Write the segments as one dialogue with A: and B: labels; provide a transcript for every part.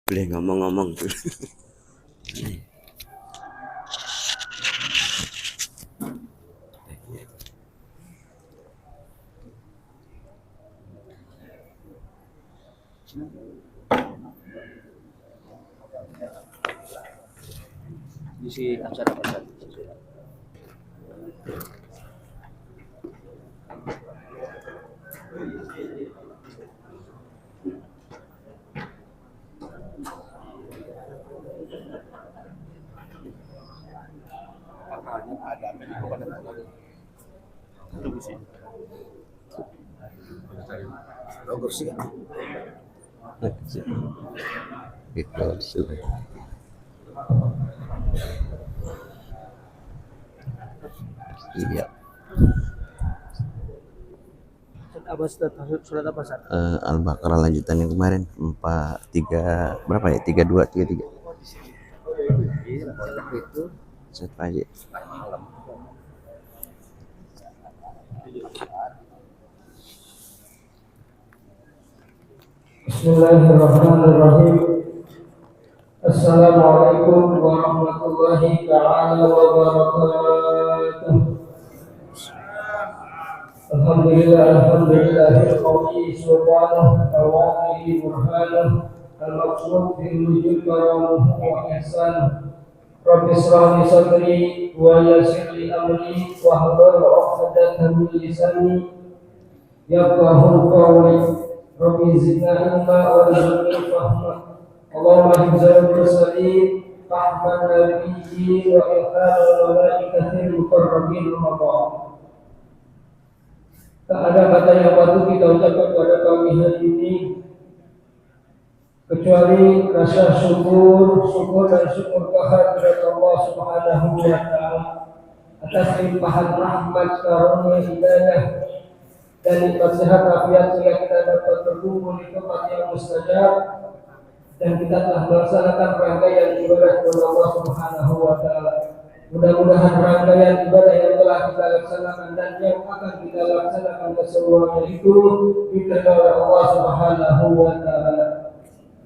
A: Boleh ngomong-ngomong tuh.
B: Isi acara apa?
A: Kursi. Itu sudah. Iya.
B: Surat apa, Sat?
A: Al-Baqarah lanjutan yang kemarin 43 berapa ya? 32 33.
B: Itu
A: Set aja.
C: Bismillahirrahmanirrahim. Assalamualaikum warahmatullahi ta'ala wabarakatuh. Alhamdulillahil qawli subhanahu wa ta'ala burhanahu al-maqsud bil wujud karamuhu wa ihsanuhu. Rabbi israh li sadri wa yassir li amri wahlul 'uqdatam min lisani yafqahu qawli. Rabbi zidna ilma warzuqni fahma. Allahumma hifzal mursalin fahman nabiyyin wa ilhamul malaikatil muqarrabin maqam. Tak ada kata yang patut kita ucapkan pada pagi hari ini kecuali rasa syukur dan syukur kehadirat Allah Subhanahu wa taala atas limpahan rahmat karunia hidayah dan nikmat sehat afiat sehingga kita dapat berkumpul di tempat yang mustajab dan kita telah melaksanakan rangkaian ibadah kepada Allah Subhanahu wa taala. Mudah-mudahan rangkaian ibadah yang telah kita laksanakan dan yang akan kita laksanakan keseluruhannya itu diterima oleh Allah Subhanahu wa taala.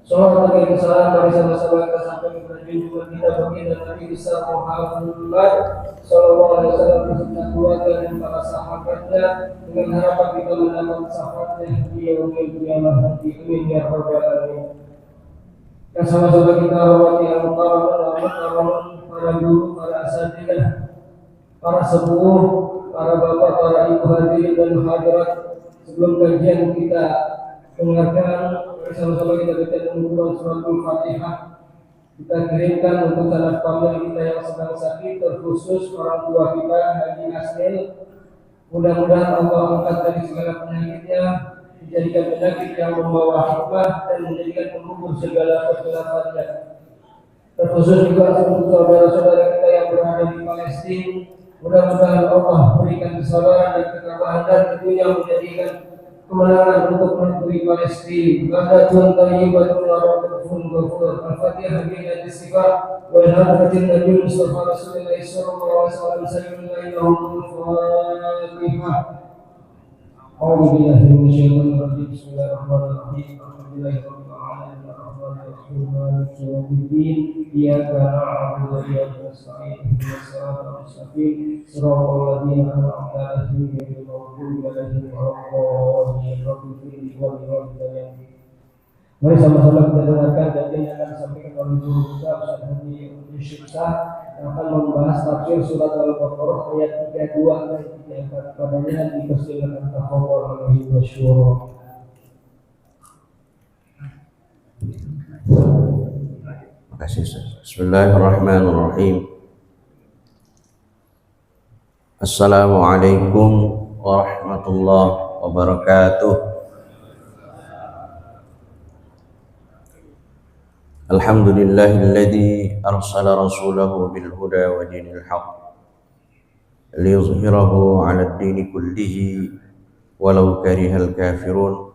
C: Salawat dan salam dari sama-sama kita sampaikan kepada junjungan kita baginda Nabi besar Muhammad sallallahu alaihi wasallam beserta keluarga dan para sahabatnya dengan harapan kita mendapat syafaatnya di yaumil qiyamah nanti. Amin ya rabbal alamin. Yang sama-sama kita hormati al-mukarramun para guru, para asatidzah, para sepuh, para bapak, para ibu hadirin dan hadirat. Sebelum kajian kita dengarkan, sama-sama kita baca mengulang surat Al-Fatihah. Kita kirimkan untuk sanak famili kita yang sedang sakit, terkhusus orang tua kita Haji Asnil. Mudah-mudahan Allah angkat dari segala penyakitnya, dijadikan penyakit yang membawa hikmah dan menjadikan pengubur segala kesilafannya. Terkhusus juga untuk saudara-saudara kita yang berada di Palestina, mudah-mudahan Allah berikan kesabaran dan ketabahan dan tentunya menjadikan kemenangan untuk negeri Palestina. Badatun thayyibatun wa rabbun ghafur. Al-Fatihah bi al-istighfar wa al-hadatin Nabi Mustafa Rasulullah sallallahu alaihi wasallam sayyidina Al-Fatihah. A'udzu billahi minasyaitonir rajim. Bismillahirrahmanirrahim. Alhamdulillahirabbil alamin arrahmanirrahim maliki yaumiddin. Iyyaka na'budu wa iyyaka nasta'in. Ihdinas siratal mustaqim. Shiratal ladzina an'amta 'alaihim ghairil maghdubi 'alaihim waladdallin. Mari sama-sama kita dengarkan kajian yang akan disampaikan oleh guru kita Ustaz Haji Syekh yang akan membahas tafsir surat Al-Baqarah ayat 32 dan 34. Padanya dipersilakan tafadhol alaihi wasyukur.
A: Makasih. Bismillahirrahmanirrahim. Assalamualaikum warahmatullahi wabarakatuh. Alhamdulillahilladzi arsala rasulahu bil huda wa dinil haqq liyuzhirahu 'ala ad-dini kullihi walau karihal kafirun.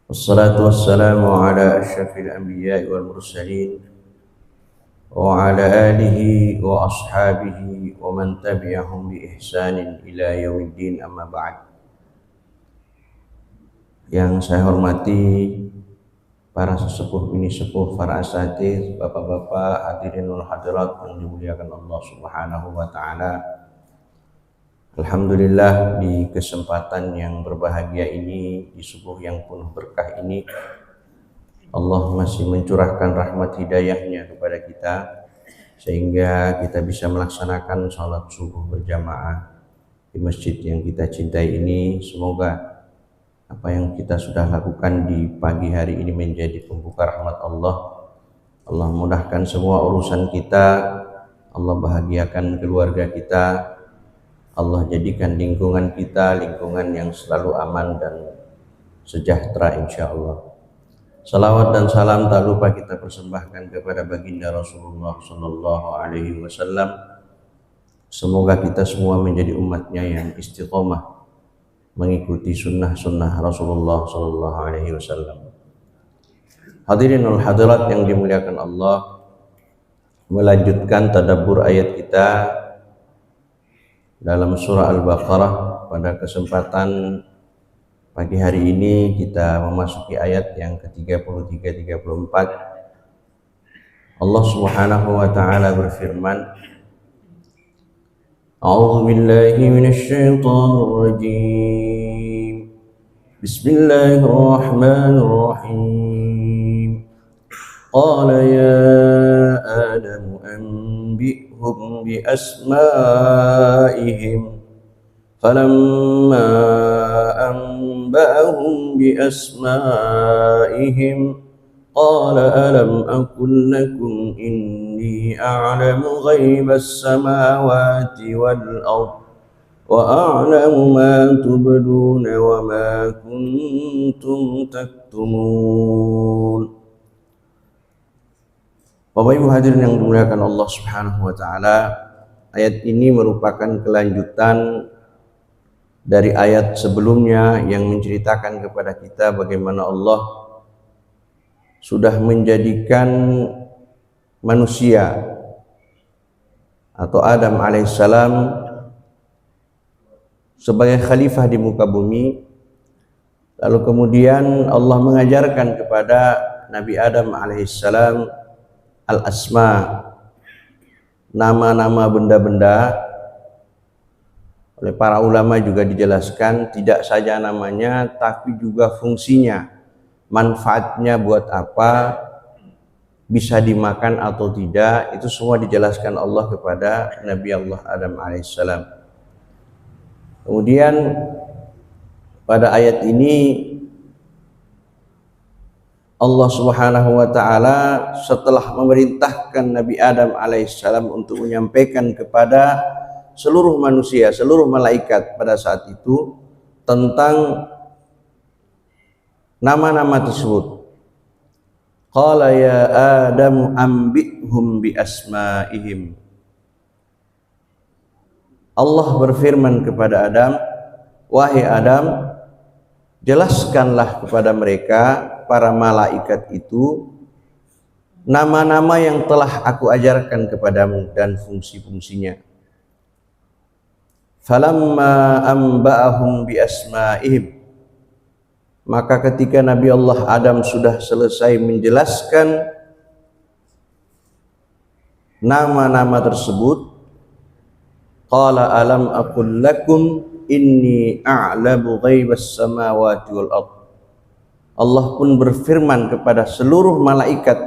A: Wassalatu wassalamu ala asyrafil anbiya'i wal mursalin wa ala alihi wa ashabihi wa man tabi'ahum bi ihsanin ila yaumiddin, amma ba'd. Yang saya hormati para sesepuh bini sepuh, para asatidz, bapak-bapak, hadirin wal hadirat yang dimuliakan Allah Subhanahu wa taala. Alhamdulillah, di kesempatan yang berbahagia ini, di subuh yang penuh berkah ini, Allah masih mencurahkan rahmat hidayahnya kepada kita sehingga kita bisa melaksanakan sholat subuh berjamaah di masjid yang kita cintai ini. Semoga apa yang kita sudah lakukan di pagi hari ini menjadi pembuka rahmat Allah. Allah mudahkan semua urusan kita, Allah bahagiakan keluarga kita, Allah jadikan lingkungan kita lingkungan yang selalu aman dan sejahtera insyaallah. Salawat dan salam tak lupa kita persembahkan kepada baginda Rasulullah Sallallahu Alaihi Wasallam. Semoga kita semua menjadi umatnya yang istiqomah mengikuti sunnah-sunnah Rasulullah Sallallahu Alaihi Wasallam. Hadirin wal hadirat yang dimuliakan Allah, melanjutkan tadabbur ayat kita dalam surah Al-Baqarah. Pada kesempatan pagi hari ini kita memasuki ayat yang ke-33-34. Allah Subhanahu wa taala berfirman, A'udzu billahi minasyaitonir rajim. Bismillahirrahmanirrahim. Qala ya Adam anbi'hum bi asma'ihim. Falamma anba'ahum bi asma'ihim qala alam aqul lakum inni a'lamu ghaibas samawati wal ard wa a'lamu ma tubduna wa ma kuntum taktumun. Bapak Ibu hadirin yang dimuliakan Allah Subhanahu wa taala, ayat ini merupakan kelanjutan dari ayat sebelumnya yang menceritakan kepada kita bagaimana Allah sudah menjadikan manusia atau Adam alaihissalam sebagai khalifah di muka bumi. Lalu kemudian Allah mengajarkan kepada Nabi Adam alaihissalam al-asma, nama-nama benda-benda. Oleh para ulama juga dijelaskan tidak saja namanya tapi juga fungsinya, manfaatnya buat apa, bisa dimakan atau tidak, itu semua dijelaskan Allah kepada Nabi Allah Adam alaihissalam. Kemudian pada ayat ini Allah Subhanahu wa taala setelah memerintahkan Nabi Adam alaihissalam untuk menyampaikan kepada seluruh manusia, seluruh malaikat pada saat itu tentang nama-nama tersebut. Qala ya Adam anbi'hum bi asma'ihim. Allah berfirman kepada Adam, wahai Adam, jelaskanlah kepada mereka, para malaikat itu, nama-nama yang telah aku ajarkan kepadamu dan fungsi-fungsinya. Falamma amba'ahum bi asma'ihim, maka ketika Nabi Allah Adam sudah selesai menjelaskan nama-nama tersebut, qala alam aqul lakum inni a'lamu ghaibas samawati wal ard. Allah pun berfirman kepada seluruh malaikat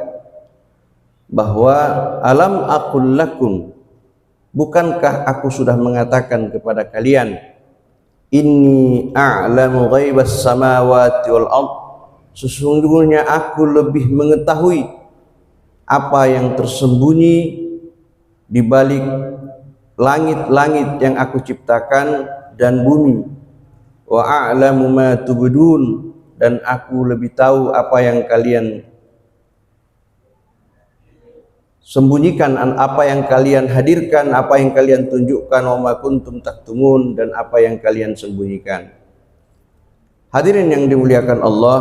A: bahwa alam aqul lakum, bukankah aku sudah mengatakan kepada kalian, inni a'lamu ghaibas samawati wal ard, sesungguhnya aku lebih mengetahui apa yang tersembunyi di balik langit-langit yang aku ciptakan dan bumi. Wa a'lamu ma tubdun, dan aku lebih tahu apa yang kalian sembunyikan, apa yang kalian hadirkan, apa yang kalian tunjukkan, wa ma kuntum taktumun, dan apa yang kalian sembunyikan. Hadirin yang dimuliakan Allah,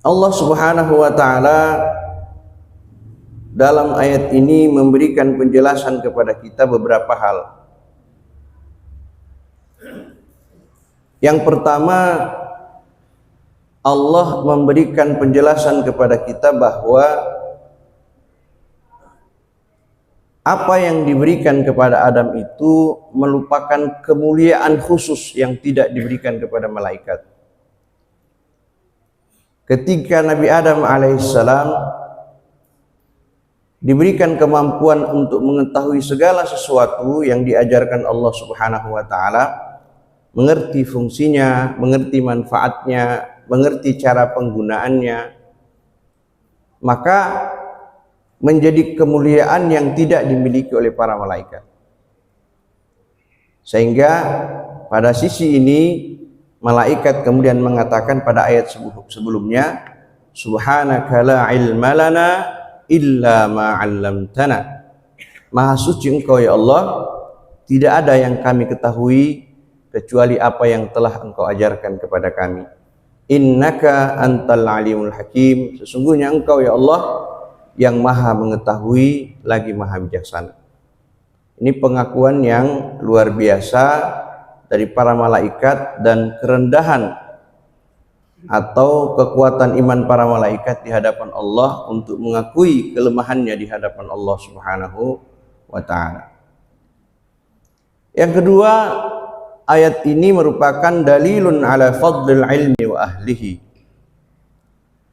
A: Allah Subhanahu wa taala dalam ayat ini memberikan penjelasan kepada kita beberapa hal. Yang pertama, Allah memberikan penjelasan kepada kita bahwa apa yang diberikan kepada Adam itu merupakan kemuliaan khusus yang tidak diberikan kepada malaikat. Ketika Nabi Adam alaihissalam diberikan kemampuan untuk mengetahui segala sesuatu yang diajarkan Allah Subhanahu wa taala, mengerti fungsinya, mengerti manfaatnya, mengerti cara penggunaannya, maka menjadi kemuliaan yang tidak dimiliki oleh para malaikat. Sehingga pada sisi ini malaikat kemudian mengatakan pada ayat sebelumnya, subhanaka la ilma lana illa ma 'allamtana. Maha suci Engkau ya Allah, tidak ada yang kami ketahui kecuali apa yang telah Engkau ajarkan kepada kami. Innaka antal alimul hakim. Sesungguhnya Engkau ya Allah yang maha mengetahui lagi maha bijaksana. Ini pengakuan yang luar biasa dari para malaikat dan kerendahan atau kekuatan iman para malaikat di hadapan Allah untuk mengakui kelemahannya di hadapan Allah Subhanahu wa ta'ala. Yang kedua, ayat ini merupakan dalilun ala fadlil ilmi wa ahlihi,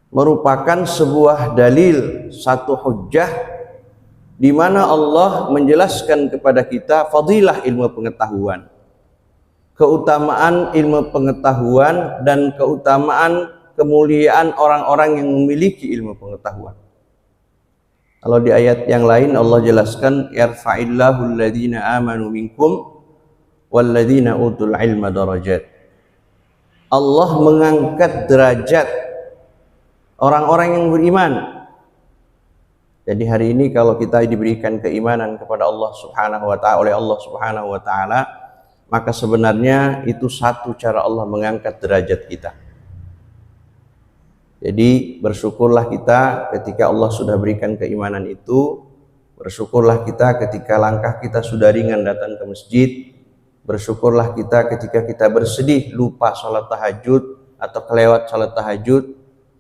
A: merupakan sebuah dalil, satu hujjah di mana Allah menjelaskan kepada kita fadilah ilmu pengetahuan, keutamaan ilmu pengetahuan dan keutamaan kemuliaan orang-orang yang memiliki ilmu pengetahuan. Kalau di ayat yang lain Allah jelaskan yarfa'illahu alladhina amanu minkum walladhina utul ilma darajat. Allah mengangkat derajat orang-orang yang beriman. Jadi hari ini kalau kita diberikan keimanan kepada Allah Subhanahu wa ta'ala oleh Allah Subhanahu wa ta'ala, maka sebenarnya itu satu cara Allah mengangkat derajat kita. Jadi bersyukurlah kita ketika Allah sudah berikan keimanan itu. Bersyukurlah kita ketika langkah kita sudah ringan datang ke masjid. Bersyukurlah kita ketika kita bersedih lupa sholat tahajud atau kelewat sholat tahajud.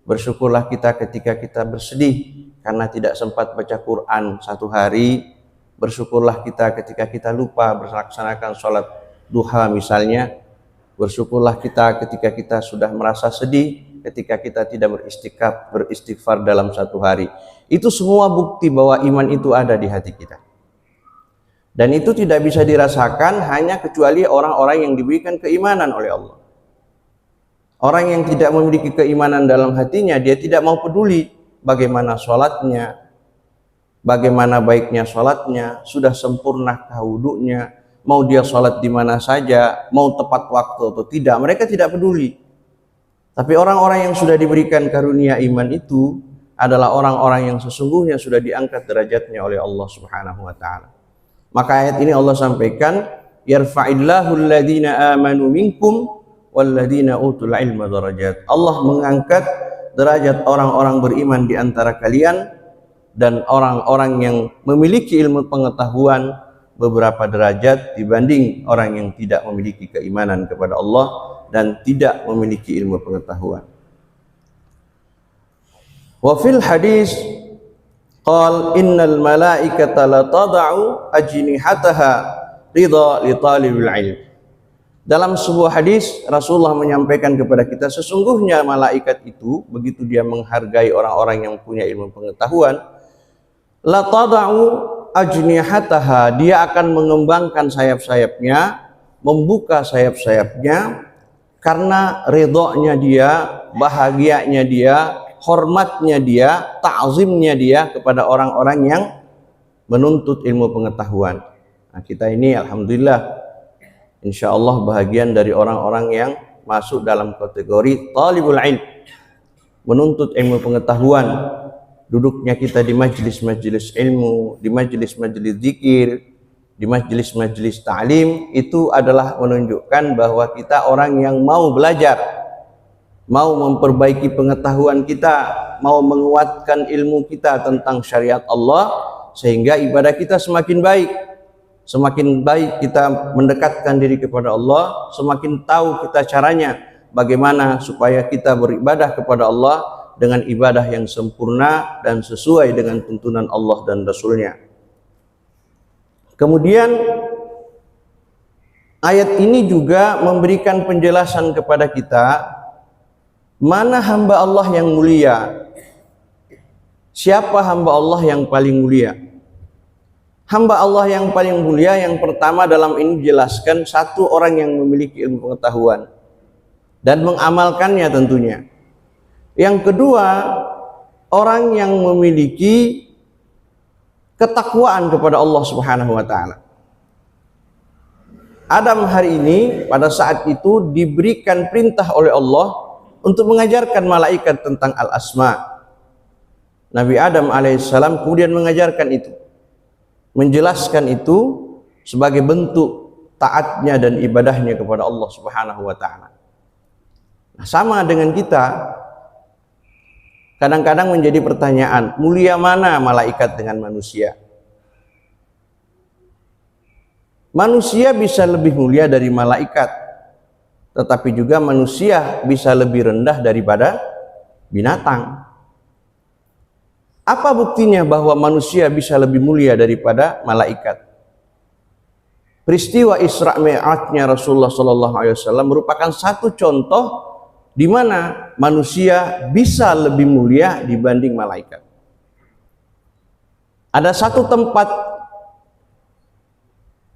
A: Bersyukurlah kita ketika kita bersedih karena tidak sempat baca Quran satu hari. Bersyukurlah kita ketika kita lupa melaksanakan sholat duha misalnya. Bersyukurlah kita ketika kita sudah merasa sedih, ketika kita tidak beristighfar dalam satu hari. Itu semua bukti bahwa iman itu ada di hati kita. Dan itu tidak bisa dirasakan hanya kecuali orang-orang yang diberikan keimanan oleh Allah. Orang yang tidak memiliki keimanan dalam hatinya, dia tidak mau peduli bagaimana sholatnya, bagaimana baiknya sholatnya, sudah sempurnakah wudunya, mau dia sholat di mana saja, mau tepat waktu atau tidak, mereka tidak peduli. Tapi orang-orang yang sudah diberikan karunia iman itu adalah orang-orang yang sesungguhnya sudah diangkat derajatnya oleh Allah Subhanahu wa ta'ala. Maka ayat ini Allah sampaikan, yarfa'illahu alladhina amanu minkum walladhina utul ilma darajat. Allah mengangkat derajat orang-orang beriman di antara kalian dan orang-orang yang memiliki ilmu pengetahuan beberapa derajat dibanding orang yang tidak memiliki keimanan kepada Allah dan tidak memiliki ilmu pengetahuan. Wa fil hadis qal innal malaikata la tad'u ajnihataha ridha li talibil ilm. Dalam sebuah hadis Rasulullah menyampaikan kepada kita, sesungguhnya malaikat itu begitu dia menghargai orang-orang yang punya ilmu pengetahuan, la tad'u ajnihataha, dia akan mengembangkan sayap-sayapnya, membuka sayap-sayapnya karena ridhonya dia, bahagianya dia, hormatnya dia, ta'zimnya dia kepada orang-orang yang menuntut ilmu pengetahuan. Nah, kita ini alhamdulillah insyaallah bahagian dari orang-orang yang masuk dalam kategori talibul ilm, menuntut ilmu pengetahuan. Duduknya kita di majelis-majelis ilmu, di majelis-majelis zikir, di majelis-majelis ta'lim, itu adalah menunjukkan bahwa kita orang yang mau belajar, mau memperbaiki pengetahuan kita, mau menguatkan ilmu kita tentang syariat Allah, sehingga ibadah kita semakin baik. Semakin baik kita mendekatkan diri kepada Allah, semakin tahu kita caranya bagaimana supaya kita beribadah kepada Allah dengan ibadah yang sempurna dan sesuai dengan tuntunan Allah dan Rasul-Nya. Kemudian ayat ini juga memberikan penjelasan kepada kita mana hamba Allah yang mulia. Siapa hamba Allah yang paling mulia? Hamba Allah yang paling mulia yang pertama dalam ini dijelaskan satu orang yang memiliki ilmu pengetahuan dan mengamalkannya tentunya. Yang kedua, orang yang memiliki ketakwaan kepada Allah Subhanahu wa taala. Adam hari ini pada saat itu diberikan perintah oleh Allah untuk mengajarkan malaikat tentang al-asma. Nabi Adam alaihissalam kemudian mengajarkan itu, menjelaskan itu sebagai bentuk taatnya dan ibadahnya kepada Allah Subhanahu wa taala. Nah, sama dengan kita, kadang-kadang menjadi pertanyaan, mulia mana malaikat dengan manusia? Manusia bisa lebih mulia dari malaikat, tetapi juga manusia bisa lebih rendah daripada binatang. Apa buktinya bahwa manusia bisa lebih mulia daripada malaikat? Peristiwa Isra Mi'rajnya Rasulullah SAW merupakan satu contoh di mana manusia bisa lebih mulia dibanding malaikat. Ada satu tempat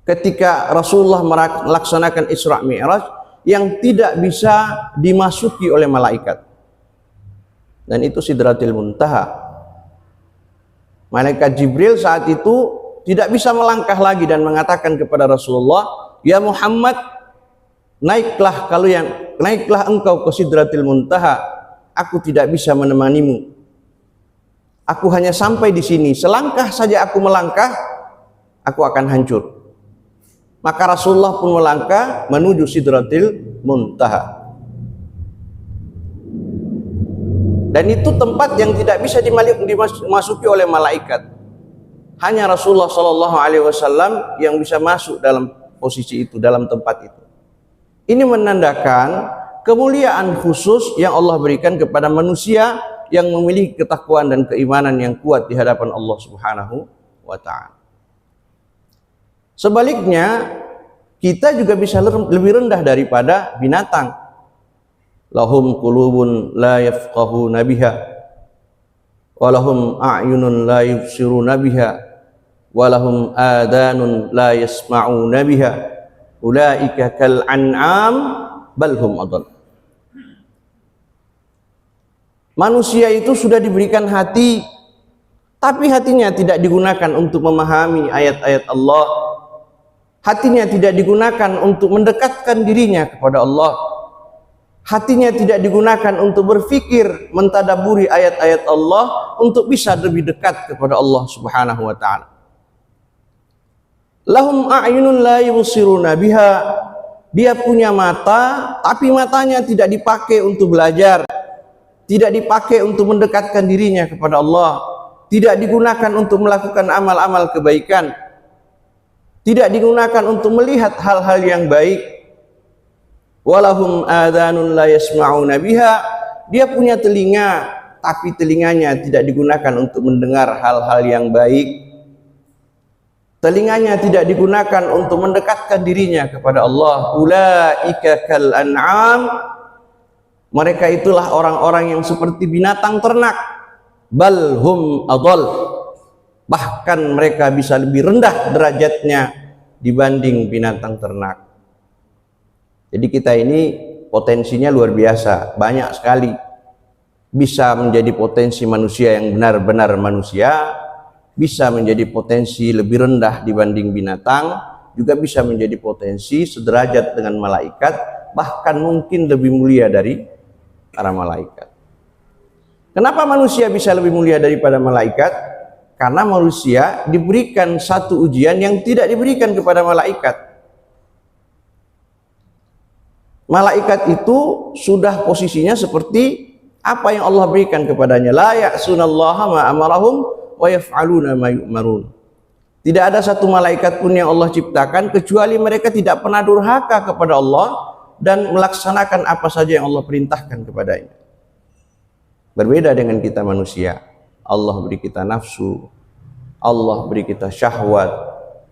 A: ketika Rasulullah melaksanakan Isra Mi'raj yang tidak bisa dimasuki oleh malaikat, dan itu Sidratil Muntaha. Malaikat Jibril saat itu tidak bisa melangkah lagi dan mengatakan kepada Rasulullah, "Ya Muhammad, naiklah engkau ke Sidratil Muntaha. Aku tidak bisa menemanimu. Aku hanya sampai di sini. Selangkah saja aku melangkah, aku akan hancur." Maka Rasulullah pun melangkah menuju Sidratil Muntaha. Dan itu tempat yang tidak bisa dimasuki oleh malaikat. Hanya Rasulullah SAW yang bisa masuk dalam posisi itu, dalam tempat itu. Ini menandakan kemuliaan khusus yang Allah berikan kepada manusia yang memiliki ketakwaan dan keimanan yang kuat di hadapan Allah Subhanahu wa taala. Sebaliknya, kita juga bisa lebih rendah daripada binatang. Lahum qulubun la yafqahuna biha wa lahum a'yunun la yubsiruna biha wa lahum adanun la yasma'una biha ulaika kal an'am bal hum adall. Manusia itu sudah diberikan hati, tapi hatinya tidak digunakan untuk memahami ayat-ayat Allah. Hatinya tidak digunakan untuk mendekatkan dirinya kepada Allah. Hatinya tidak digunakan untuk berfikir, mentadaburi ayat-ayat Allah untuk bisa lebih dekat kepada Allah Subhanahu wa taala. Lahum a'yunun la yubsiruna biha. Dia punya mata, tapi matanya tidak dipakai untuk belajar, tidak dipakai untuk mendekatkan dirinya kepada Allah, tidak digunakan untuk melakukan amal-amal kebaikan, tidak digunakan untuk melihat hal-hal yang baik. Walahum adhanun la yasma'una biha. Dia punya telinga, tapi telinganya tidak digunakan untuk mendengar hal-hal yang baik. Telinganya tidak digunakan untuk mendekatkan dirinya kepada Allah. Ulaika kal an'am. Mereka itulah orang-orang yang seperti binatang ternak. Bal hum adall. Bahkan mereka bisa lebih rendah derajatnya dibanding binatang ternak. Jadi kita ini potensinya luar biasa, banyak sekali. Bisa menjadi potensi manusia yang benar-benar manusia, bisa menjadi potensi lebih rendah dibanding binatang, juga bisa menjadi potensi sederajat dengan malaikat, bahkan mungkin lebih mulia dari para malaikat. Kenapa manusia bisa lebih mulia daripada malaikat? Karena manusia diberikan satu ujian yang tidak diberikan kepada malaikat. Malaikat itu sudah posisinya seperti apa yang Allah berikan kepadanya. La ya'sunallaha ma amarahum wa yaf'aluna ma yu'marun. Tidak ada satu malaikat pun yang Allah ciptakan kecuali mereka tidak pernah durhaka kepada Allah dan melaksanakan apa saja yang Allah perintahkan kepadanya. Berbeda dengan kita manusia. Allah beri kita nafsu, Allah beri kita syahwat,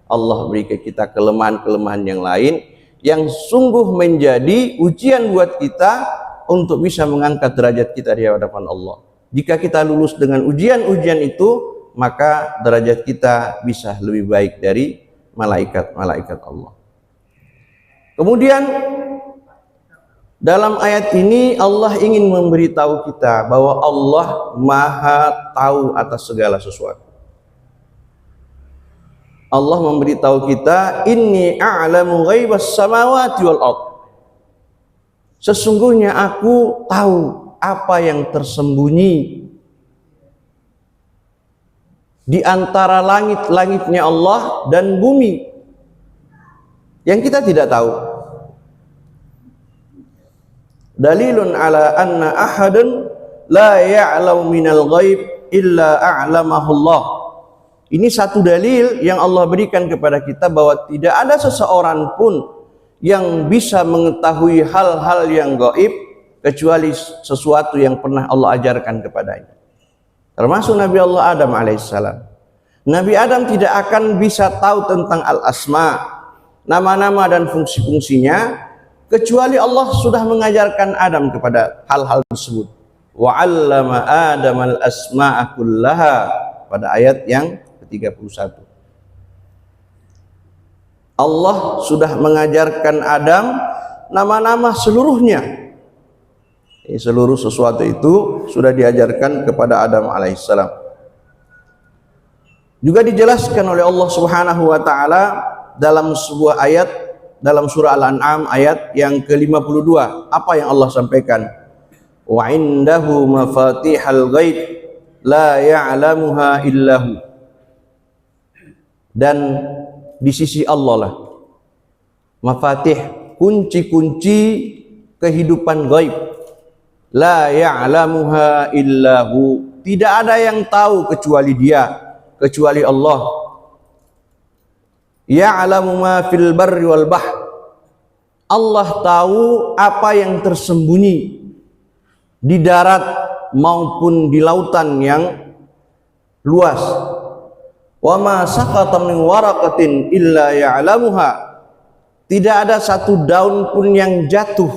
A: Allah beri kita kelemahan-kelemahan yang lain yang sungguh menjadi ujian buat kita untuk bisa mengangkat derajat kita di hadapan Allah. Jika kita lulus dengan ujian-ujian itu, maka derajat kita bisa lebih baik dari malaikat-malaikat Allah. Kemudian dalam ayat ini Allah ingin memberitahu kita bahwa Allah Maha tahu atas segala sesuatu. Allah memberitahu kita, inni a'lamu ghaibas samawati wal ardh. Sesungguhnya aku tahu apa yang tersembunyi di antara langit-langitnya Allah dan bumi yang kita tidak tahu. Dalilun ala anna ahadan la ya'lamu minal ghaib illa a'lamahu Allah. Ini satu dalil yang Allah berikan kepada kita bahwa tidak ada seseorang pun yang bisa mengetahui hal-hal yang gaib kecuali sesuatu yang pernah Allah ajarkan kepadanya. Termasuk Nabi Allah Adam alaihissalam. Nabi Adam tidak akan bisa tahu tentang al-asma, nama-nama dan fungsi-fungsinya, kecuali Allah sudah mengajarkan Adam kepada hal-hal tersebut. Wa 'allama Adam al-asma'a kullaha, pada ayat yang ke-31. Allah sudah mengajarkan Adam nama-nama seluruhnya. Seluruh sesuatu itu sudah diajarkan kepada Adam alaihissalam. Juga dijelaskan oleh Allah Subhanahu wa taala dalam sebuah ayat dalam surah Al-An'am ayat yang ke-52. Apa yang Allah sampaikan? Wa indahu mafatihal ghaib la ya'lamuha illahu. Dan di sisi Allah lah mafatih, kunci-kunci kehidupan gaib, la ya'lamuha illahu, tidak ada yang tahu kecuali Dia, kecuali Allah. Ya'lamu ma fil barri wal bahr, Allah tahu apa yang tersembunyi di darat maupun di lautan yang luas. Wa ma saqata min waraqatin illa ya'lamuha, tidak ada satu daun pun yang jatuh.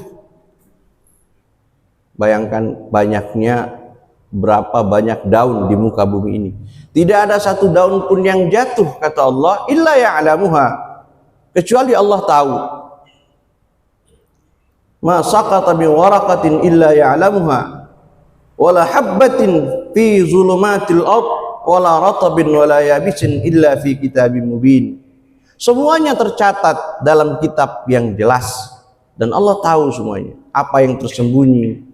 A: Bayangkan banyaknya, berapa banyak daun di muka bumi ini. Tidak ada satu daun pun yang jatuh, kata Allah, illa ya'lamuha, kecuali Allah tahu. Ma saqata min waraqatin illa ya'lamuha, wala habbatin fi zulumatil ard, wala ratabin wala yabisin illa fi kitabim mubin. Semuanya tercatat dalam kitab yang jelas, dan Allah tahu semuanya, apa yang tersembunyi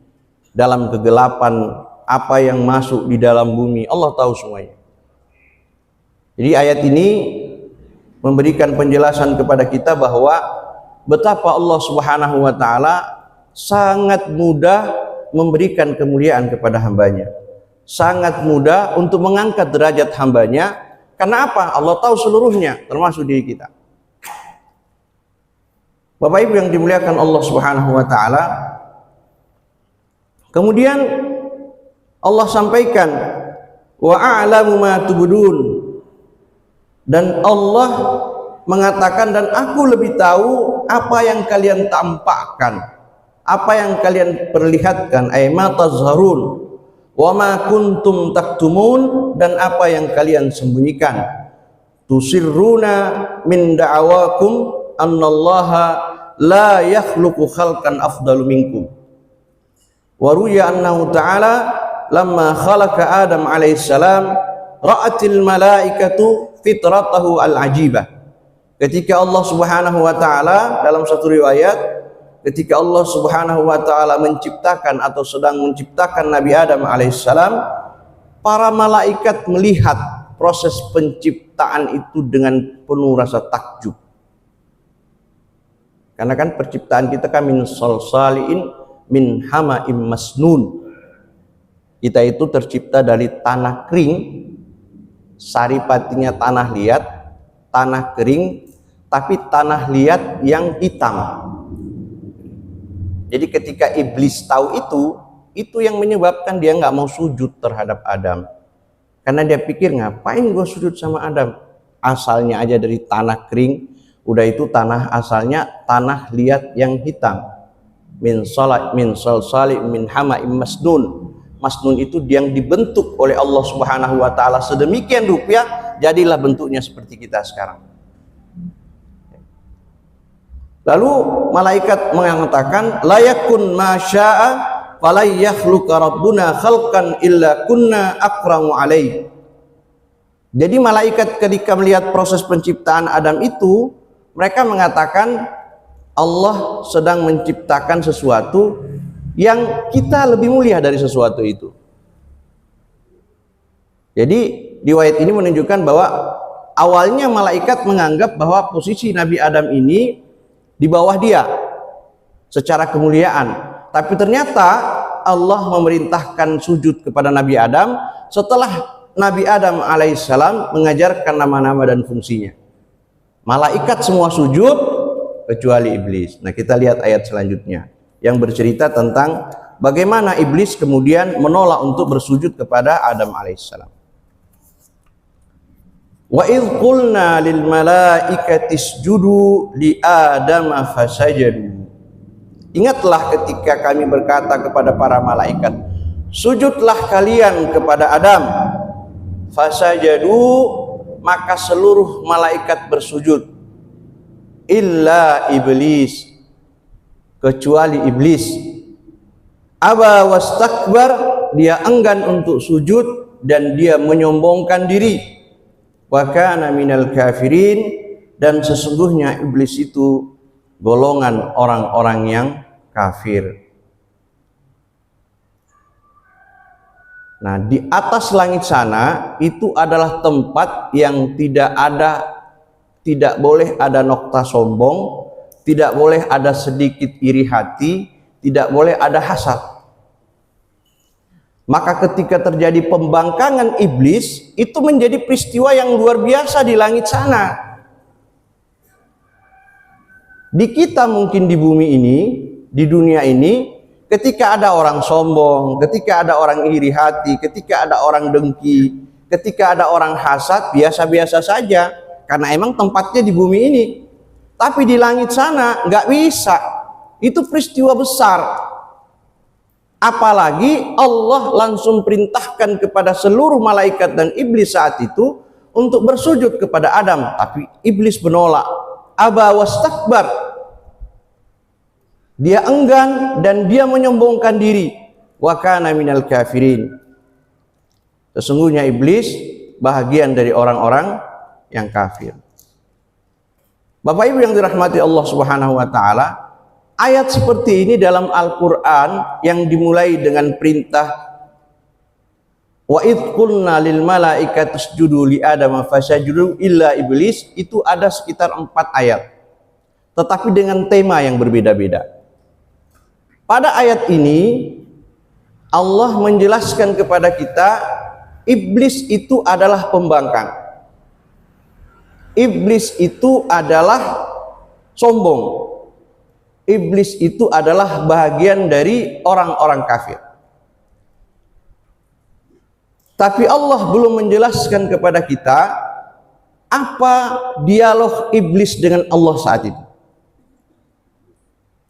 A: dalam kegelapan, apa yang masuk di dalam bumi, Allah tahu semuanya. Jadi ayat ini memberikan penjelasan kepada kita bahwa betapa Allah Subhanahu wa taala sangat mudah memberikan kemuliaan kepada hambanya, sangat mudah untuk mengangkat derajat hambanya. Karena apa? Allah tahu seluruhnya, termasuk diri kita. Bapak Ibu yang dimuliakan Allah Subhanahu wa taala, kemudian Allah sampaikan wa a'lamu ma tubdun, dan Allah mengatakan, dan aku lebih tahu apa yang kalian tampakkan, apa yang kalian perlihatkan, ay ma tazharun wa ma kuntum taktumun, dan apa yang kalian sembunyikan. Tusirruna min da'awakum annallaha la yakhluqu khalqan afdalu minkum. Wa ruya annahu ta'ala lamma khalaqa Adam alaihissalam ra'atil malaikatu fitratahu al-ajibah. Ketika Allah Subhanahu wa taala, dalam satu riwayat, ketika Allah Subhanahu wa taala menciptakan atau sedang menciptakan Nabi Adam alaihissalam, para malaikat melihat proses penciptaan itu dengan penuh rasa takjub. Karena kan penciptaan kita kan min salsaliin min hama'im masnun. Kita itu tercipta dari tanah kering, saripatinya tanah liat, tanah kering, tapi tanah liat yang hitam. Jadi ketika iblis tahu itu yang menyebabkan dia nggak mau sujud terhadap Adam. Karena dia pikir, ngapain gue sujud sama Adam? Asalnya aja dari tanah kering, udah itu tanah asalnya tanah liat yang hitam. Min salsali min hama'im masnun. Masnun itu yang dibentuk oleh Allah Subhanahu wa taala sedemikian rupa, jadilah bentuknya seperti kita sekarang. Lalu malaikat mengatakan, la yakun ma syaa fala yakhluqa rabbuna khalqan illa kunna akramu alaihi. Jadi malaikat ketika melihat proses penciptaan Adam itu, mereka mengatakan Allah sedang menciptakan sesuatu yang kita lebih mulia dari sesuatu itu. Jadi riwayat ini menunjukkan bahwa awalnya malaikat menganggap bahwa posisi Nabi Adam ini di bawah dia secara kemuliaan, tapi ternyata Allah memerintahkan sujud kepada Nabi Adam setelah Nabi Adam alaihissalam mengajarkan nama-nama dan fungsinya. Malaikat semua sujud kecuali iblis. Nah, kita lihat ayat selanjutnya yang bercerita tentang bagaimana iblis kemudian menolak untuk bersujud kepada Adam alaihissalam. Wa idh qulna lil malaikati isjudu li Adama fasajadu. Ingatlah ketika kami berkata kepada para malaikat, sujudlah kalian kepada Adam. Fasajadu, maka seluruh malaikat bersujud. Illa iblis, kecuali iblis. Aba wastakbar, dia enggan untuk sujud dan dia menyombongkan diri. Wa kana minal kafirin, dan sesungguhnya iblis itu golongan orang-orang yang kafir. Nah, di atas langit sana itu adalah tempat yang tidak boleh ada nokta sombong, tidak boleh ada sedikit iri hati, tidak boleh ada hasad. Maka ketika terjadi pembangkangan iblis, itu menjadi peristiwa yang luar biasa di langit sana. Di kita mungkin di bumi ini, di dunia ini, ketika ada orang sombong, ketika ada orang iri hati, ketika ada orang dengki, ketika ada orang hasad, biasa-biasa saja. Karena emang tempatnya di bumi ini. Tapi di langit sana nggak bisa. Itu peristiwa besar. Apalagi Allah langsung perintahkan kepada seluruh malaikat dan iblis saat itu untuk bersujud kepada Adam, tapi iblis menolak. Aba wastakbar, dia enggan dan dia menyombongkan diri. Wa kana minal kafirin, sesungguhnya iblis bahagian dari orang-orang yang kafir. Bapak Ibu yang dirahmati Allah Subhanahu wa taala, ayat seperti ini dalam Al-Quran yang dimulai dengan perintah wa idh qulna lil malaikati isjudu li Adama fasajadu illa iblis, itu ada sekitar 4 ayat, tetapi dengan tema yang berbeda-beda. Pada ayat ini Allah menjelaskan kepada kita iblis itu adalah pembangkang, iblis itu adalah sombong, iblis itu adalah bahagian dari orang-orang kafir. Tapi Allah belum menjelaskan kepada kita apa dialog iblis dengan Allah saat itu.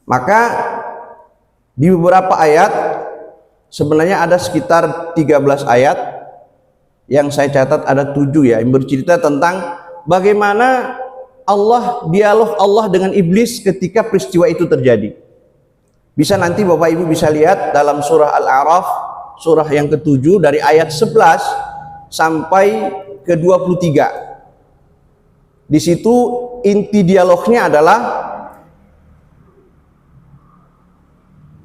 A: Maka di beberapa ayat, sebenarnya ada sekitar 13 ayat, yang saya catat ada 7 ya, yang bercerita tentang bagaimana dialog Allah dengan iblis ketika peristiwa itu terjadi. Bisa nanti Bapak Ibu bisa lihat dalam surah Al-A'raf, surah yang ke-7 dari ayat 11 sampai ke-23. Di situ inti dialognya adalah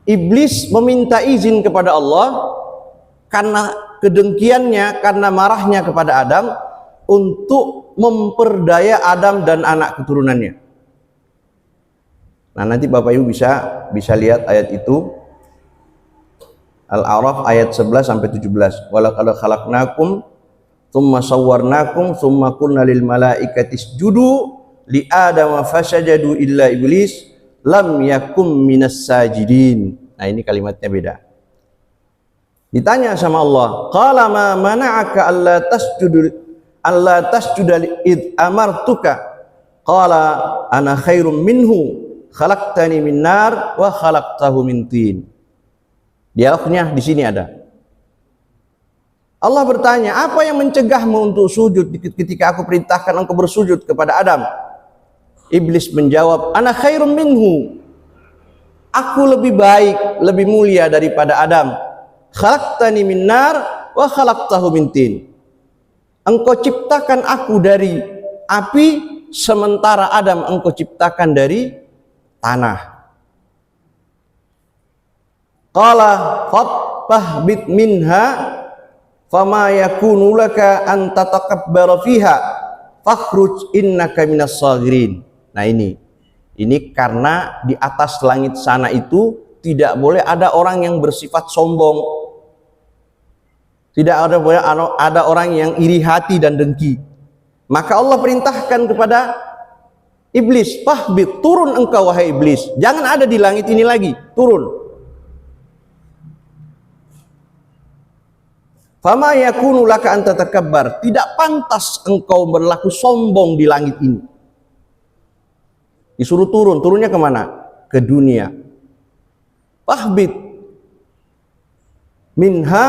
A: iblis meminta izin kepada Allah karena kedengkiannya, karena marahnya kepada Adam, untuk memperdaya Adam dan anak keturunannya. Nah, nanti Bapak Ibu bisa lihat ayat itu, Al-A'raf ayat 11 sampai 17. Walaqad khalaqnakum tsumma sawwarnakum tsumma qulna lil malaikati isjudu li Adama fasajadu illa iblis lam yakum minas sajidin. Nah, ini kalimatnya beda. Ditanya sama Allah, qala ma mana'aka alla tasjuda id amartuka? Qala ana khairum minhu khalaqtani min nar wa khalaqtahu min tin. Dialognya di sini ada. Allah bertanya, apa yang mencegahmu untuk sujud ketika aku perintahkan engkau bersujud kepada Adam? Iblis menjawab, ana khairum minhu. Aku lebih baik, lebih mulia daripada Adam. Khalaqtani min nar wa khalaqtahu min tin. Engkau ciptakan aku dari api, sementara Adam engkau ciptakan dari tanah. Qala fahbit minha fama yakunu laka an tatakabbara fiha fakhruj innaka minas saghirin. Nah, ini karena di atas langit sana itu tidak boleh ada orang yang bersifat sombong. Tidak boleh ada orang yang iri hati dan dengki. Maka Allah perintahkan kepada iblis, fahbit, turun engkau wahai iblis. Jangan ada di langit ini lagi, turun. Fama yakunu laka an tatakabbar. Tidak pantas engkau berlaku sombong di langit ini. Disuruh turun, turunnya kemana? Ke dunia. Fahbit minha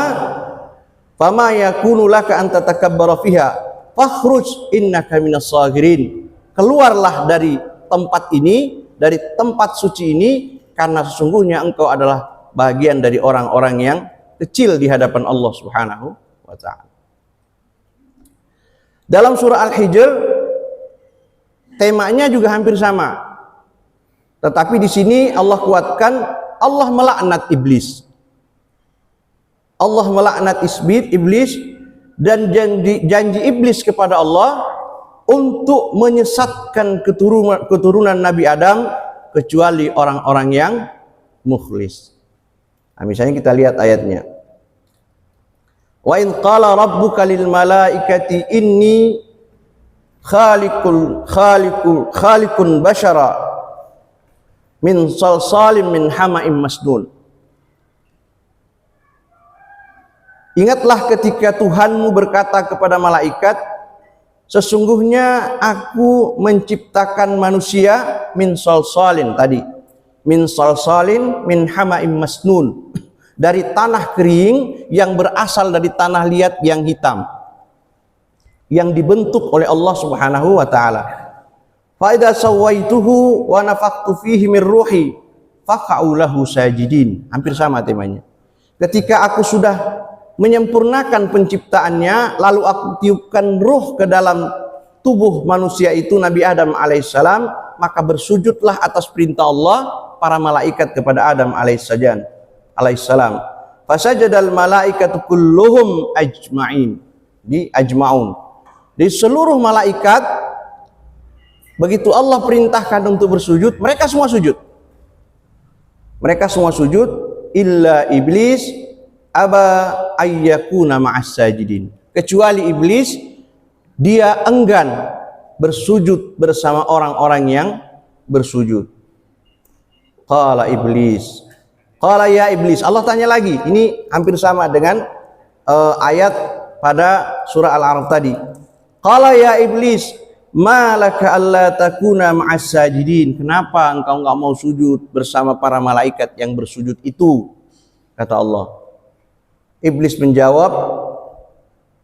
A: fama yakunu laka an tatakabbara fiha fakhruj innaka minas saghirin. Keluarlah dari tempat ini, dari tempat suci ini, karena sesungguhnya engkau adalah bagian dari orang-orang yang kecil di hadapan Allah Subhanahu wa ta'ala. Dalam surah Al-Hijr temanya juga hampir sama. Tetapi di sini Allah kuatkan, Allah melaknat iblis. Allah melaknat iblis dan janji iblis kepada Allah untuk menyesatkan keturunan Nabi Adam kecuali orang-orang yang mukhlis. Nah, misalnya kita lihat ayatnya. Wa in qala rabbuka lil malaikati inni khaliqun bashara min salsalim min hama'im masnun. Ingatlah ketika Tuhanmu berkata kepada malaikat, sesungguhnya aku menciptakan manusia min salsalin tadi. Min salsalin min hama'im masnun. Dari tanah kering yang berasal dari tanah liat yang hitam. Yang dibentuk oleh Allah Subhanahu wa ta'ala. Fa idza sawaituhu wa nafakhtu fihi min ruhi faqa'u lahu sajidin. Hampir sama temanya. Ketika aku sudah menyempurnakan penciptaannya, lalu aku tiupkan ruh ke dalam tubuh manusia itu, Nabi Adam alaihissalam, maka bersujudlah atas perintah Allah para malaikat kepada Adam alaihissalam. Fasajadal malaikatu kulluhum ajma'in. Ajma'un. Di seluruh malaikat, begitu Allah perintahkan untuk bersujud, mereka semua sujud. Mereka semua sujud, illa iblis aba ayyakuna ma'as sajidin. Kecuali iblis, dia enggan bersujud bersama orang-orang yang bersujud. Qala iblis, qala ya iblis. Allah tanya lagi, ini hampir sama dengan ayat pada surah Al-A'raf tadi. Qala ya iblis, ma laka alla takuna ma'as sajidin. Kenapa engkau enggak mau sujud bersama para malaikat yang bersujud itu? Kata Allah. Iblis menjawab,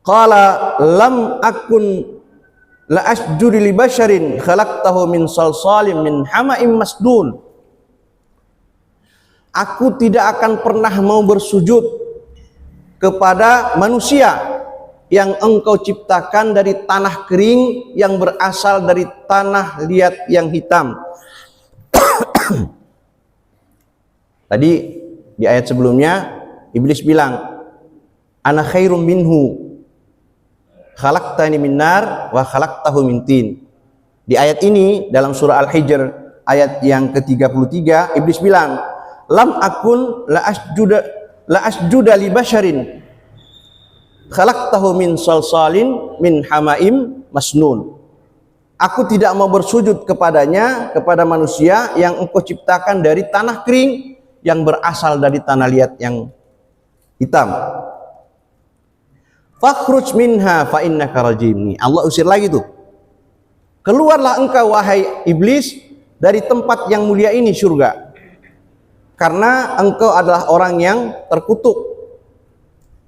A: qala lam akun la asjudu li basharin khalaqtahu min salsalim min hama'im masdun. Aku tidak akan pernah mau bersujud kepada manusia yang engkau ciptakan dari tanah kering yang berasal dari tanah liat yang hitam. Tadi di ayat sebelumnya iblis bilang, ana khairum minhu khalaqtani min nar wa khalaqtahu min tin. Di ayat ini dalam surah Al-Hijr ayat yang ke-33 iblis bilang, lam akun la asjuda li basharin khalaqtahu min salsalin min hama'im masnun. Aku tidak mau bersujud kepadanya, kepada manusia yang engkau ciptakan dari tanah kering yang berasal dari tanah liat yang hitam. Fakhruj minha fa innaka rajim. Allah usir lagi tuh. Keluarlah engkau wahai iblis dari tempat yang mulia ini, surga. Karena engkau adalah orang yang terkutuk.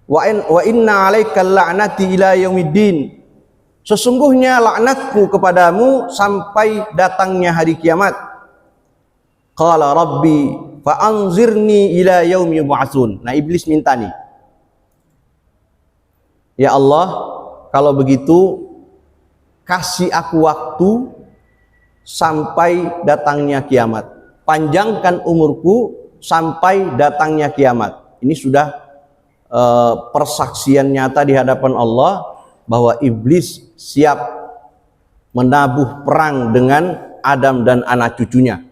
A: Wa inna 'alaikal la'nati ila yaumiddin. Sesungguhnya laknatku kepadamu sampai datangnya hari kiamat. Qala rabbi fa anzirni ila yaumi yub'atsun. Nah, iblis minta nih, ya Allah, kalau begitu kasih aku waktu sampai datangnya kiamat. Panjangkan umurku sampai datangnya kiamat. Ini sudah persaksian nyata di hadapan Allah bahwa iblis siap menabuh perang dengan Adam dan anak cucunya.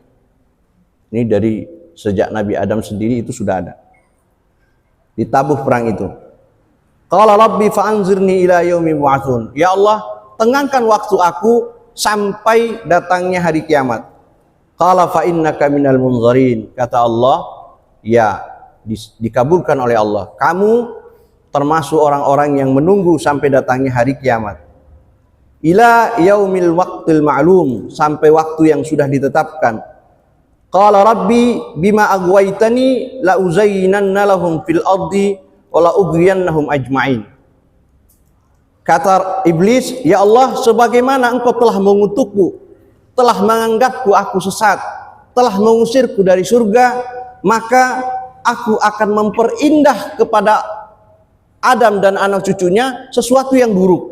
A: Ini dari sejak Nabi Adam sendiri itu sudah ada. Ditabuh perang itu. Qala rabbi fa'anzirni ila yaumi yub'atsun. Ya Allah, tengangkan waktu aku sampai datangnya hari kiamat. Qala fa innaka minal munzarin. Kata Allah, ya, dikabulkan oleh Allah. Kamu termasuk orang-orang yang menunggu sampai datangnya hari kiamat. Ila yaumil waqtil ma'lum, sampai waktu yang sudah ditetapkan. Qala rabbi bima aghwaytani la uzayyinanna lahum fil ardi wa la ughwiyannahum ajma'in. Kata iblis, ya Allah, sebagaimana engkau telah mengutukku, telah menganggapku aku sesat, telah mengusirku dari surga, maka aku akan memperindah kepada Adam dan anak cucunya sesuatu yang buruk.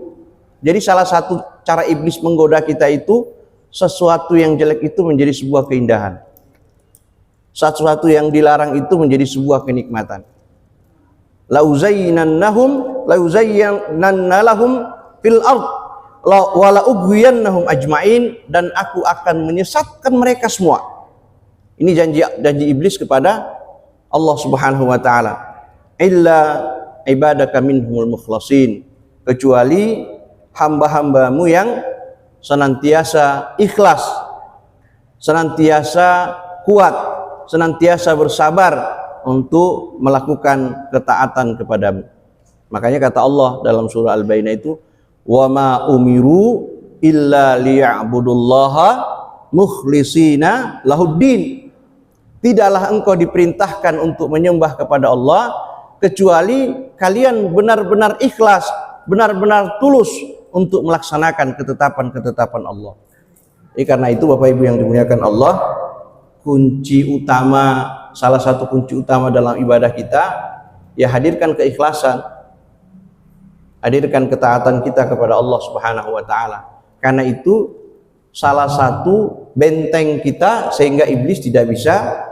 A: Jadi salah satu cara iblis menggoda kita itu, sesuatu yang jelek itu menjadi sebuah keindahan. Sesuatu yang dilarang itu menjadi sebuah kenikmatan. La uzayyinannahum fil ard wa la ughwiyannahum ajma'in, dan aku akan menyesatkan mereka semua. Ini janji iblis kepada Allah Subhanahu wa taala. Illa ibadaka minhumul mukhlasin, kecuali hamba-hambamu yang senantiasa ikhlas, senantiasa kuat, senantiasa bersabar untuk melakukan ketaatan kepadamu. Makanya kata Allah dalam surah Al-Baqarah itu, wa ma umiru illa liya'budullaha mukhlisina lahuddin. Tidaklah engkau diperintahkan untuk menyembah kepada Allah kecuali kalian benar-benar ikhlas, benar-benar tulus untuk melaksanakan ketetapan-ketetapan Allah. Karena itu Bapak Ibu yang dimuliakan Allah, kunci utama, salah satu kunci utama dalam ibadah kita, ya hadirkan keikhlasan, hadirkan ketaatan kita kepada Allah Subhanahu wa taala. Karena itu salah satu benteng kita sehingga iblis tidak bisa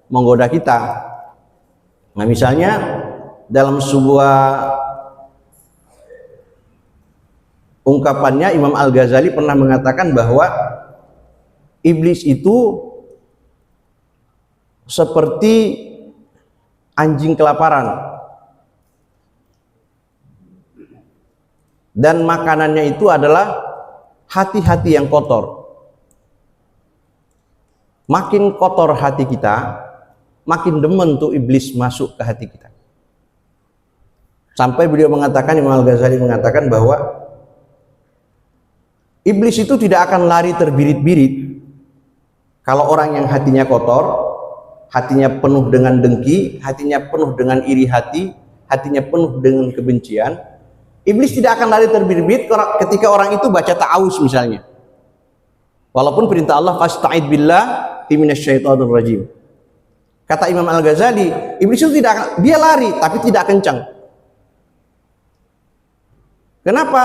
A: menggoda kita. Nah, misalnya dalam sebuah ungkapannya Imam Al-Ghazali pernah mengatakan bahwa iblis itu seperti anjing kelaparan dan makanannya itu adalah hati-hati yang kotor. Makin kotor hati kita, makin demen tuh iblis masuk ke hati kita. Sampai beliau mengatakan, Imam Al-Ghazali mengatakan bahwa iblis itu tidak akan lari terbirit-birit kalau orang yang hatinya kotor, hatinya penuh dengan dengki, hatinya penuh dengan iri hati, hatinya penuh dengan kebencian. Iblis tidak akan lari terbirit-birit ketika orang itu baca ta'awuz misalnya. Walaupun perintah Allah, fasta'id billah minasyaitonir rajim. Kata Imam Al-Ghazali, iblis itu tidak akan, dia lari tapi tidak kencang. Kenapa?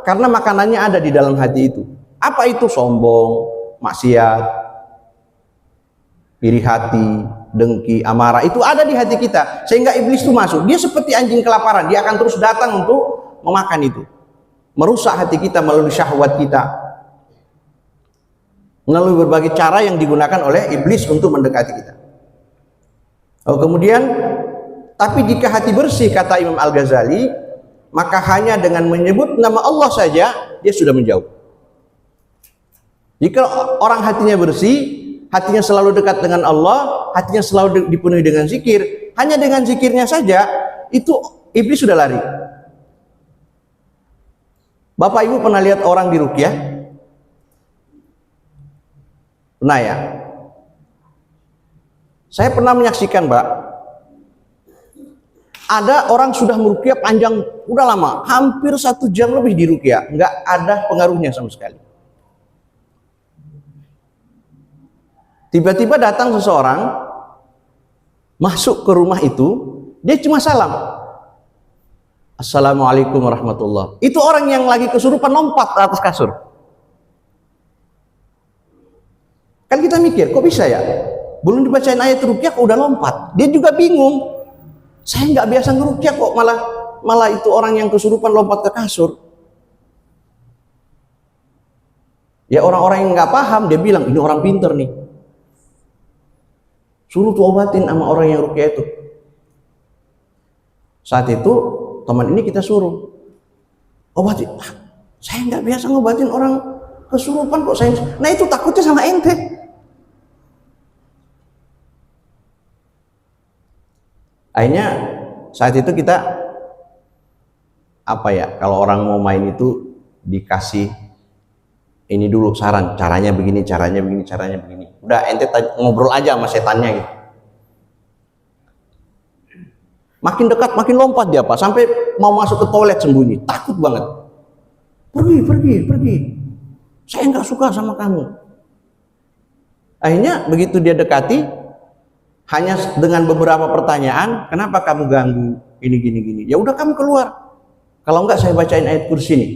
A: Karena makanannya ada di dalam hati itu. Apa itu? Sombong, maksiat, iri hati, dengki, amarah, itu ada di hati kita. Sehingga iblis itu masuk. Dia seperti anjing kelaparan, dia akan terus datang untuk memakan itu. Merusak hati kita melalui syahwat kita. Melalui berbagai cara yang digunakan oleh iblis untuk mendekati kita. Oh, kemudian, tapi jika hati bersih, kata Imam Al-Ghazali, maka hanya dengan menyebut nama Allah saja dia sudah menjauh. Jika orang hatinya bersih, hatinya selalu dekat dengan Allah, hatinya selalu dipenuhi dengan zikir, hanya dengan zikirnya saja, itu iblis sudah lari. Bapak Ibu pernah lihat orang diruqyah? Pernah ya? Saya pernah menyaksikan, Mbak. Ada orang sudah meruqyah panjang, udah lama, hampir 1 jam lebih diruqyah, nggak ada pengaruhnya sama sekali. Tiba-tiba datang seseorang masuk ke rumah itu, dia cuma salam, Assalamualaikum warahmatullah. Itu orang yang lagi kesurupan lompat ke atas kasur. Kan kita mikir, kok bisa ya? Belum dibacain ayat ruqyah kok udah lompat. Dia juga bingung. Saya nggak biasa ngeruqyah kok malah itu orang yang kesurupan lompat ke kasur. Ya orang-orang yang nggak paham, dia bilang ini orang pinter nih. Suruh tuh obatin sama orang yang ruqyah itu. Saat itu teman ini kita suruh obatin. Saya nggak biasa ngobatin orang kesurupan kok saya. Nah itu takutnya sama ente. Akhirnya saat itu kita apa ya? Kalau orang mau main itu dikasih ini dulu saran, caranya begini, caranya begini, caranya begini. Udah ente ngobrol aja sama setannya gitu. Makin dekat makin lompat dia Pak, sampai mau masuk ke toilet sembunyi, takut banget. Pergi. Saya nggak suka sama kamu. Akhirnya begitu dia dekati, hanya dengan beberapa pertanyaan, kenapa kamu ganggu gini. Ya udah kamu keluar. Kalau enggak saya bacain ayat kursi nih.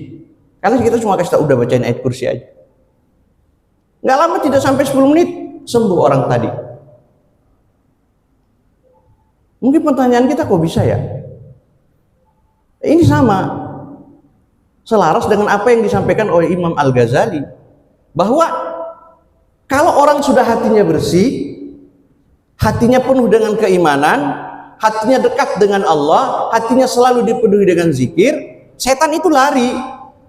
A: Karena kita cuma kasih tahu udah bacain ayat kursi aja. Nggak lama, tidak sampai 10 menit sembuh orang tadi. Mungkin pertanyaan kita kok bisa ya? Ini sama, selaras dengan apa yang disampaikan oleh Imam Al-Ghazali, bahwa kalau orang sudah hatinya bersih, hatinya penuh dengan keimanan, hatinya dekat dengan Allah, hatinya selalu dipenuhi dengan zikir, setan itu lari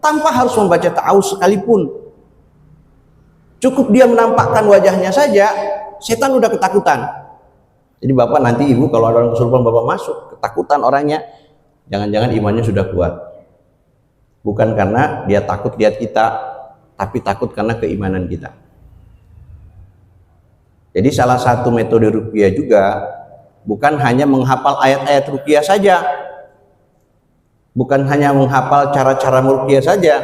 A: tanpa harus membaca ta'awudz sekalipun. Cukup dia menampakkan wajahnya saja, setan udah ketakutan. Jadi bapak nanti ibu kalau ada orang kesurupan bapak masuk, ketakutan orangnya, jangan-jangan imannya sudah kuat. Bukan karena dia takut lihat kita, tapi takut karena keimanan kita. Jadi salah satu metode ruqyah juga bukan hanya menghafal ayat-ayat ruqyah saja, bukan hanya menghafal cara-cara ruqyah saja,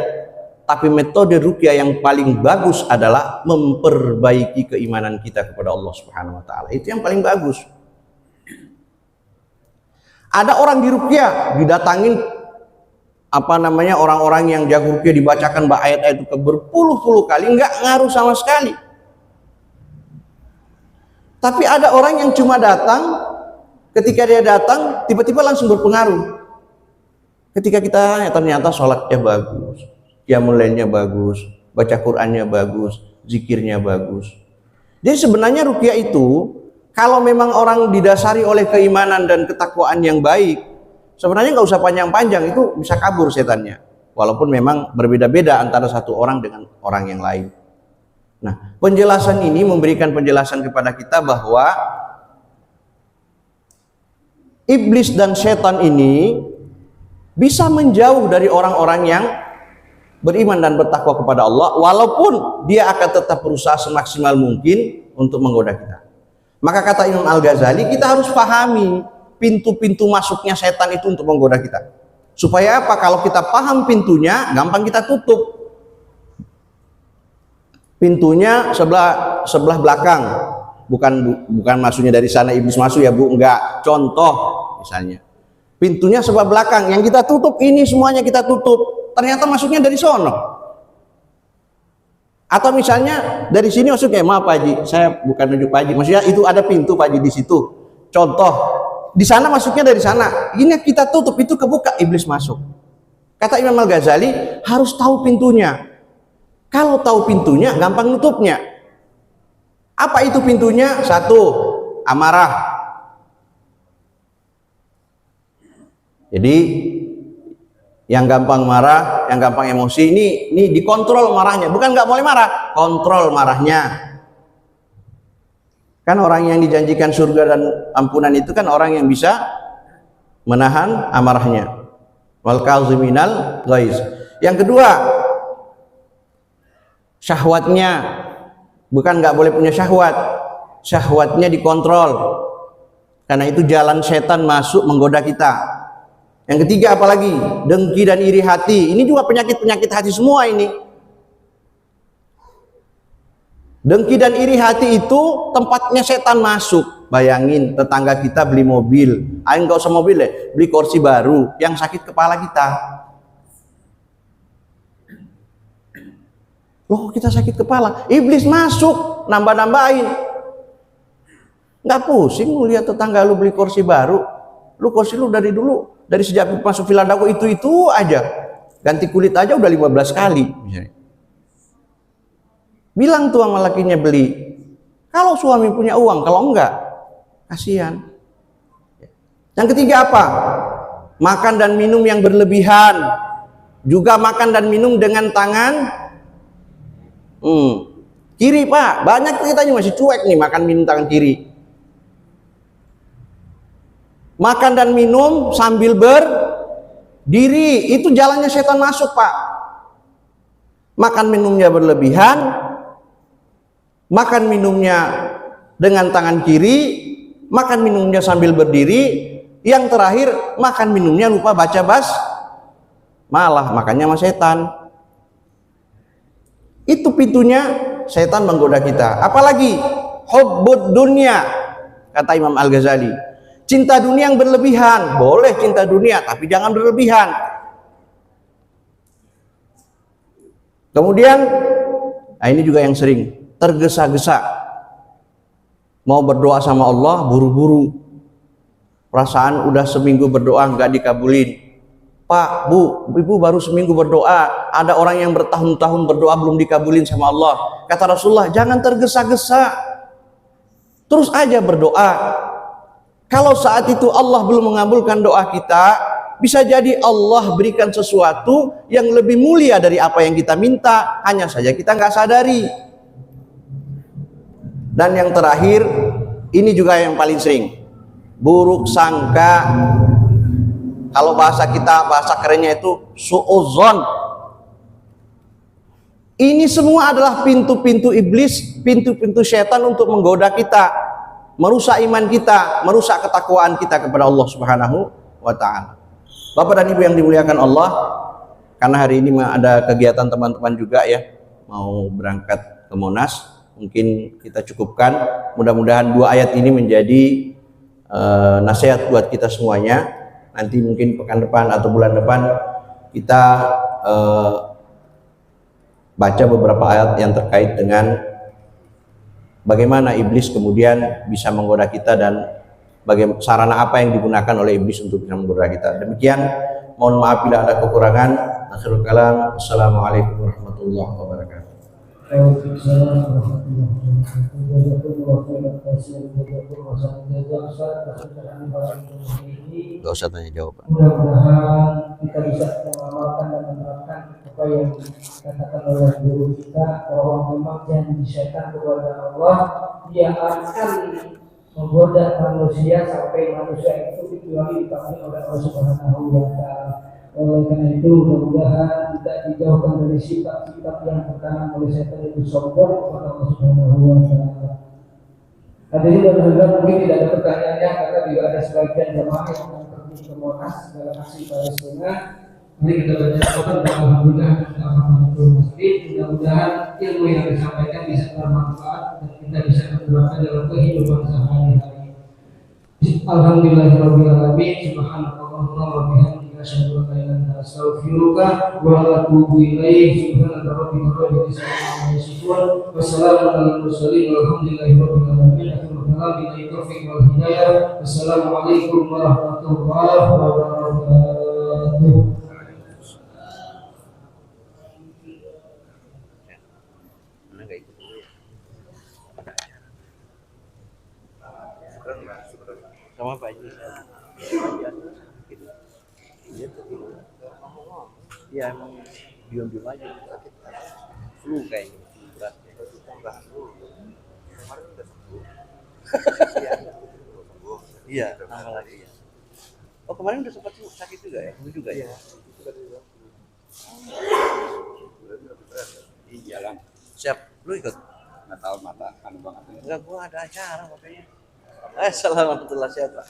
A: tapi metode ruqyah yang paling bagus adalah memperbaiki keimanan kita kepada Allah Subhanahu wa taala. Itu yang paling bagus. Ada orang di ruqyah didatangin orang-orang yang jago ruqyah, dibacakan ayat-ayat itu berpuluh-puluh kali, nggak ngaruh sama sekali. Tapi ada orang yang cuma datang, ketika dia datang tiba-tiba langsung berpengaruh. Ketika kita ternyata sholatnya bagus, qiyamul lailnya bagus, baca Qur'annya bagus, zikirnya bagus. Jadi sebenarnya ruqyah itu kalau memang orang didasari oleh keimanan dan ketakwaan yang baik, sebenarnya nggak usah panjang-panjang, itu bisa kabur setannya. Walaupun memang berbeda-beda antara satu orang dengan orang yang lain. Nah, penjelasan ini memberikan penjelasan kepada kita bahwa iblis dan setan ini bisa menjauh dari orang-orang yang beriman dan bertakwa kepada Allah, walaupun dia akan tetap berusaha semaksimal mungkin untuk menggoda kita. Maka kata Imam Al-Ghazali, kita harus pahami pintu-pintu masuknya setan itu untuk menggoda kita. Supaya apa? Kalau kita paham pintunya, gampang kita tutup. Pintunya sebelah belakang, bukan masuknya dari sana iblis masuk ya Bu, enggak. Contoh misalnya, pintunya sebelah belakang, yang kita tutup ini semuanya kita tutup, ternyata masuknya dari sono. Atau misalnya dari sini masuknya, maaf Pak Haji, saya bukan nunjuk Pak Haji, maksudnya itu ada pintu Pak Haji di situ. Contoh, di sana masuknya dari sana, ini kita tutup, itu kebuka, iblis masuk. Kata Imam Al-Ghazali, harus tahu pintunya. Kalau tahu pintunya, gampang nutupnya. Apa itu pintunya? Satu, amarah. Jadi yang gampang marah, yang gampang emosi, ini dikontrol marahnya, bukan nggak boleh marah, kontrol marahnya. Kan orang yang dijanjikan surga dan ampunan itu kan orang yang bisa menahan amarahnya. Wal kaziminal ghaiz. Yang kedua, syahwatnya, bukan nggak boleh punya syahwat, syahwatnya dikontrol, karena itu jalan setan masuk menggoda kita. Yang ketiga apalagi? Dengki dan iri hati. Ini juga penyakit-penyakit hati semua ini. Dengki dan iri hati itu tempatnya setan masuk. Bayangin tetangga kita beli mobil, nggak usah mobil ya, beli kursi baru, yang sakit kepala kita. Loh, kita sakit kepala, iblis masuk nambah-nambahin. Nggak pusing lu lihat tetangga lu beli kursi baru, lu kursi lu dari dulu, dari sejak masuk Villa Dago itu aja, ganti kulit aja udah 15 kali misalnya. Bilang tuh sama lakinya beli, kalau suami punya uang, kalau enggak kasihan. Yang ketiga apa? Makan dan minum yang berlebihan, juga makan dan minum dengan tangan kiri, Pak. Banyak kita masih cuek nih makan minum tangan kiri. Makan dan minum sambil berdiri, itu jalannya setan masuk, Pak. Makan minumnya berlebihan, makan minumnya dengan tangan kiri, makan minumnya sambil berdiri, yang terakhir makan minumnya lupa baca malah makannya sama setan. Itu pintunya setan menggoda kita. Apalagi hubbud dunya, kata Imam Al-Ghazali, cinta dunia yang berlebihan. Boleh cinta dunia, tapi jangan berlebihan. Kemudian, ini juga yang sering, tergesa-gesa. Mau berdoa sama Allah, buru-buru. Perasaan udah seminggu berdoa nggak dikabulin. Pak, Bu, Ibu baru seminggu berdoa, ada orang yang bertahun-tahun berdoa belum dikabulin sama Allah. Kata Rasulullah, jangan tergesa-gesa, terus aja berdoa. Kalau saat itu Allah belum mengabulkan doa kita, bisa jadi Allah berikan sesuatu yang lebih mulia dari apa yang kita minta, hanya saja kita nggak sadari. Dan yang terakhir, ini juga yang paling sering, buruk sangka. Kalau bahasa kita, bahasa kerennya itu su'udzon. Ini semua adalah pintu-pintu iblis, pintu-pintu setan untuk menggoda kita, merusak iman kita, merusak ketakwaan kita kepada Allah Subhanahu wa ta'ala. Bapak dan Ibu yang dimuliakan Allah, karena hari ini ada kegiatan teman-teman juga ya, mau berangkat ke Monas, mungkin kita cukupkan. Mudah-mudahan 2 ayat ini menjadi nasihat buat kita semuanya. Nanti mungkin pekan depan atau bulan depan kita baca beberapa ayat yang terkait dengan bagaimana iblis kemudian bisa menggoda kita dan bagaimana sarana apa yang digunakan oleh iblis untuk bisa menggoda kita. Demikian, mohon maaf bila ada kekurangan. Akhirul kalam, assalamualaikum warahmatullahi wabarakatuh. Gak usah tanya jawab.
C: Mudah-mudahan kita bisa mengamalkan dan menerapkan apa yang dikatakan oleh guru kita, bahwa memang janji setan kepada Allah, dia akan menggoda manusia sampai manusia itu kecuali dipanggil oleh Allah Subhanahu wa ta'ala. Oleh karena itu, mudah-mudahan tidak dijauhkan dari sifat-sifat yang bertanam oleh setan, itu sombong kepada Allah Subhanahu wa ta'ala. Hadirin dan hadirat, mungkin tidak ada pertanyaannya karena juga ada sebagian jemaah yang akan pergi ke Monas dalam aksi Palestina. Mari kita berdoa dan alhamdulillah kita masjid. Mudah-mudahan ilmu yang disampaikan bisa bermanfaat dan kita bisa menerapkan dalam kehidupan sehari-hari. Alhamdulillahirabbil alamin. Subhanakallahumma wa bihamdika asyhadu an la ilaha illa anta astaghfiruka wa atubu ilaik. Subhanaka rabbika rabbil izzati amma yasifun. Wassalamu alal mursalin walhamdulillahirabbil alamin. Assalamualaikum warahmatullahi wabarakatuh.
A: Sama Pak Haji.
B: Iya tuh. Iya emang diam-diam aja sakit. Flu kayaknya berat. Iya, tambah lagi ya. Oh kemarin udah sempat sakit juga ya? Flu juga ya?
D: Iya kan,
B: Siap, lu ikut?
D: nggak tahu mata anu banget.
B: Enggak, gua ada acara makanya. Assalamualaikum warahmatullahi wabarakatuh.